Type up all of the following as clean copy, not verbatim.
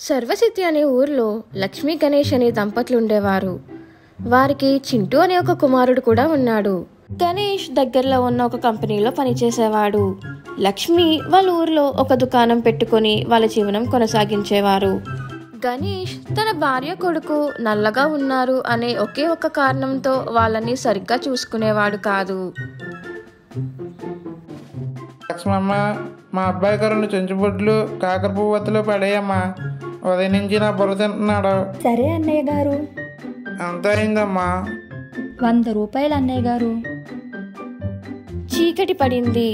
సర్వసిద్ధి అనే ఊర్లో లక్ష్మీ గణేష్ అనే దంపతులు ఉండేవారు. వారికి చింటూ అనే ఒక కుమారుడు కూడా ఉన్నాడు. గణేష్ దగ్గరలో ఉన్న ఒక కంపెనీలో పనిచేసేవాడు. లక్ష్మి వాళ్ళ ఊర్లో ఒక దుకాణం పెట్టుకుని వాళ్ళ జీవనం కొనసాగించేవారు. గణేష్ తన భార్య కొడుకు నల్లగా ఉన్నారు అనే ఒకే ఒక్క కారణంతో వాళ్ళని సరిగ్గా చూసుకునేవాడు కాదు. లక్ష్మమ్మ, మా అబ్బాయి గారు చెంచుబొడ్లు కాకర పువ్వొత్తులు పడేయమ్మా. ఉదయం నుంచి నా బుర్ర తింటున్నాడు. సరే అన్నయ్య గారు. ఎంత అయిందమ్మా? 100 రూపాయలు అన్నయ్య గారు. చీకటి పడింది.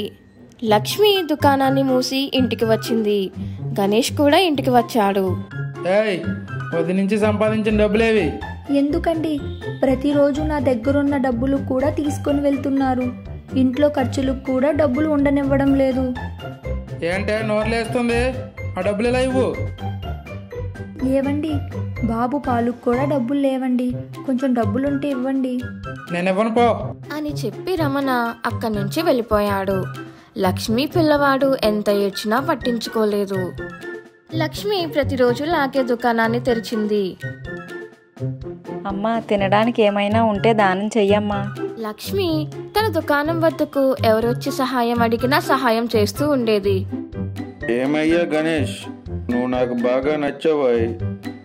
లక్ష్మి దుకాణాన్ని మూసి ఇంటికి వచ్చింది. గణేష్ కూడా ఇంటికి వచ్చాడు. ఏయ్, ఉదయం నుంచి సంపాదించిన డబ్బులేవి? ఎందుకండి ప్రతిరోజు నా దగ్గరున్న డబ్బులు కూడా తీసుకొని వెళ్తున్నారు? ఇంట్లో ఖర్చులకు కూడా డబ్బులు ఉండనివ్వడం లేదు. ఏంటే నోర్లేస్తుంది? ఆ డబ్బులు ఎలా ఇవ్వు? లేవండి, బాబు పాలకు కూడా డబ్బులు లేవండి. కొంచెం డబ్బులుంటే ఇవ్వండి. నేను ఇవ్వను పో అని చెప్పి రమణ అక్కడి నుంచి వెళ్ళిపోయాడు. లక్ష్మి పిల్లవాడు ఎంత ఏడ్చినా పట్టించుకోలేదు. లక్ష్మి ప్రతిరోజు లాగే దుకాణాన్ని తెరిచింది. అమ్మా, తినడానికి ఏమైనా ఉంటే దానం చెయ్యమ్మా. లక్ష్మి తన దుకాణం వద్దకు ఎవరొచ్చి సహాయం అడిగినా సహాయం చేస్తూ ఉండేది. ఏమయ్యా గణేష్, నువ్వు నాకు బాగా నచ్చావాయ్.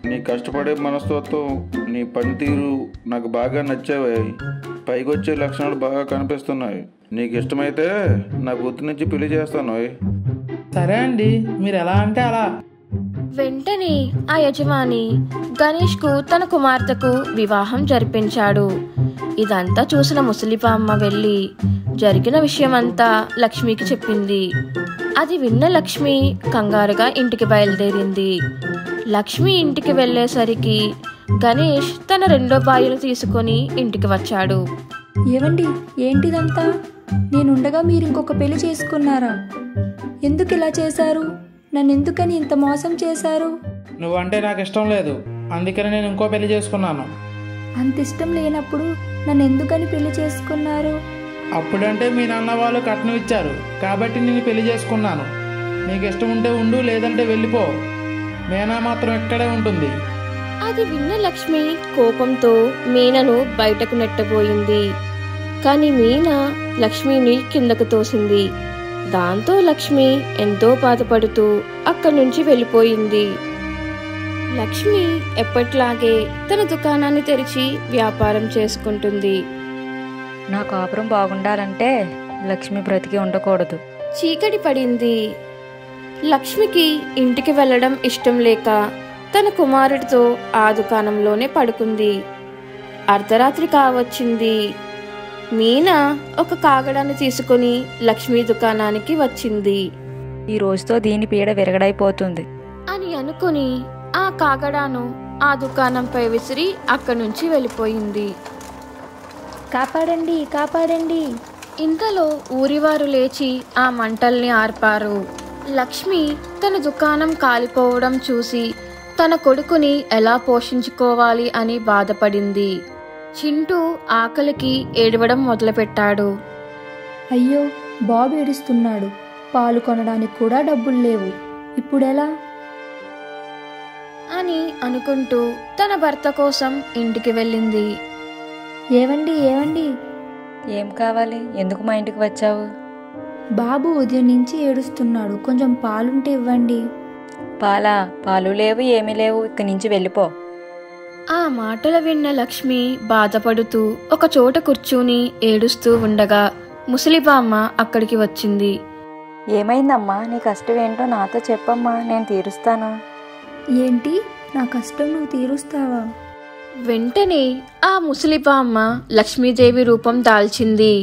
నీ కష్టపడే మనస్తత్వం, నీ పనితీరు నాకు బాగా నచ్చావాయ్. పైకొచ్చే లక్షణాలు బాగా కనిపిస్తున్నాయి. నీకు ఇష్టమైతే నా గుర్తు నుంచి పెళ్లి చేస్తాను. సరే అండి, మీరు ఎలా అంటే అలా. వెంటనే ఆ యజమాని గణేష్ కు తన కుమార్తెకు వివాహం జరిపించాడు. ఇదంతా చూసిన ముసలిపామ్మ వెళ్ళి జరిగిన విషయమంతా లక్ష్మికి చెప్పింది. అది విన్న లక్ష్మి కంగారుగా ఇంటికి బయలుదేరింది. లక్ష్మి ఇంటికి వెళ్ళేసరికి గణేష్ తన రెండో భార్యను తీసుకొని ఇంటికి వచ్చాడు. ఏవండి, ఏంటిదంతా? నేనుండగా మీరు ఇంకొక పెళ్లి చేసుకున్నారా? ఎందుకు ఇలా చేశారు? నన్ను ఎందుకని ఇంత మోసం చేశారు? నువ్వంటే నాకు ఇష్టం లేదు, అందుకని నేను ఇంకో పెళ్లి చేసుకున్నాను. అంత ఇష్టం లేనప్పుడు నన్ను ఎందుకని పెళ్లి చేసుకున్నారు? అప్పుడంటే మీ నాన్న వాళ్ళు కట్నం ఇచ్చారు కాబట్టి నేను పెళ్లి చేసుకున్నాను. నీకు ఇష్టం ఉంటే ఉండు, లేదంటే వెళ్ళిపో. మీనా మాత్రం ఇక్కడే ఉంటుంది. అది విన్న లక్ష్మి కోపంతో మీనను బయటకు నెట్టబోయింది. కానీ మీనా లక్ష్మిని కిందకు తోసింది. దాంతో లక్ష్మి ఎంతో బాధపడుతూ అక్కడి నుంచి వెళ్ళిపోయింది. లక్ష్మి ఎప్పట్లాగే తన దుకాణాన్ని తెరిచి వ్యాపారం చేసుకుంటుంది. నా కాపురం బాగుండాలంటే లక్ష్మి బ్రతికి ఉండకూడదు. చీకటి పడింది. లక్ష్మికి ఇంటికి వెళ్ళడం ఇష్టం లేక తన కుమారుడితో ఆ దుకాణంలోనే పడుకుంది. అర్ధరాత్రి కావచ్చింది. మీనా ఒక కాగడాన్ని తీసుకుని లక్ష్మి దుకాణానికి వచ్చింది. ఈ రోజుతో దీని పీడ విరగడైపోతుంది అని అనుకుని ఆ కాగడాను ఆ దుకాణంపై విసిరి అక్కడి నుంచి వెళ్ళిపోయింది. కాపాడండి, కాపాడండి! ఇంతలో ఊరివారు లేచి ఆ మంటల్ని ఆర్పారు. లక్ష్మి తన దుకాణం కాలిపోవడం చూసి తన కొడుకుని ఎలా పోషించుకోవాలి అని బాధపడింది. చింటూ ఆకలికి ఏడవడం మొదలుపెట్టాడు. అయ్యో, బాబు ఏడుస్తున్నాడు. పాలు కొనడానికి కూడా డబ్బులు లేవు. ఇప్పుడెలా అని అనుకుంటూ తన భర్త కోసం ఇంటికి వెళ్ళింది. ఏవండి, ఏవండి! ఏం కావాలి? ఎందుకు మా ఇంటికి వచ్చావు? బాబు ఉదయం నుంచి ఏడుస్తున్నాడు. కొంచెం పాలుంటే ఇవ్వండి. పాలు లేవు, ఏమీ లేవు. ఇక్కడి నుంచి వెళ్ళిపో. ఆ మాటలు విన్న లక్ష్మి బాధపడుతూ ఒక చోట కూర్చుని ఏడుస్తూ ఉండగా ముసలిబామ్మ అక్కడికి వచ్చింది. ఏమైందమ్మా? నీ కష్టం ఏంటో నాతో చెప్పమ్మా, నేను తీరుస్తాను. ఏంటి, నా కష్టం నువ్వు తీరుస్తావా? వెంటనే ఆ ముసలిబామ్మ లక్ష్మీదేవి రూపం దాల్చింది.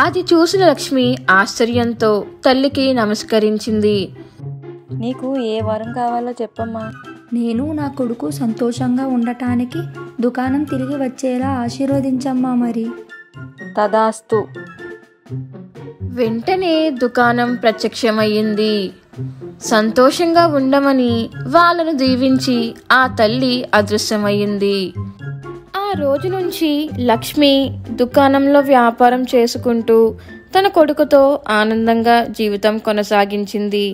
అది చూసిన లక్ష్మి ఆశ్చర్యంతో తల్లికి నమస్కరించింది. నీకు ఏ వరం కావాలో చెప్పమ్మా. నేను నా కొడుకు సంతోషంగా ఉండటానికి దుకాణం తిరిగి వచ్చేలా ఆశీర్వదించమ్మా. మరి తదాస్తు. వెంటనే దుకాణం ప్రత్యక్షమయ్యింది. సంతోషంగా ఉండమని వాళ్ళను దీవించి ఆ తల్లి అదృశ్యమయ్యింది. ఆ రోజు నుంచి లక్ష్మి దుకాణంలో వ్యాపారం చేసుకుంటూ తన కొడుకుతో ఆనందంగా జీవితం కొనసాగించింది.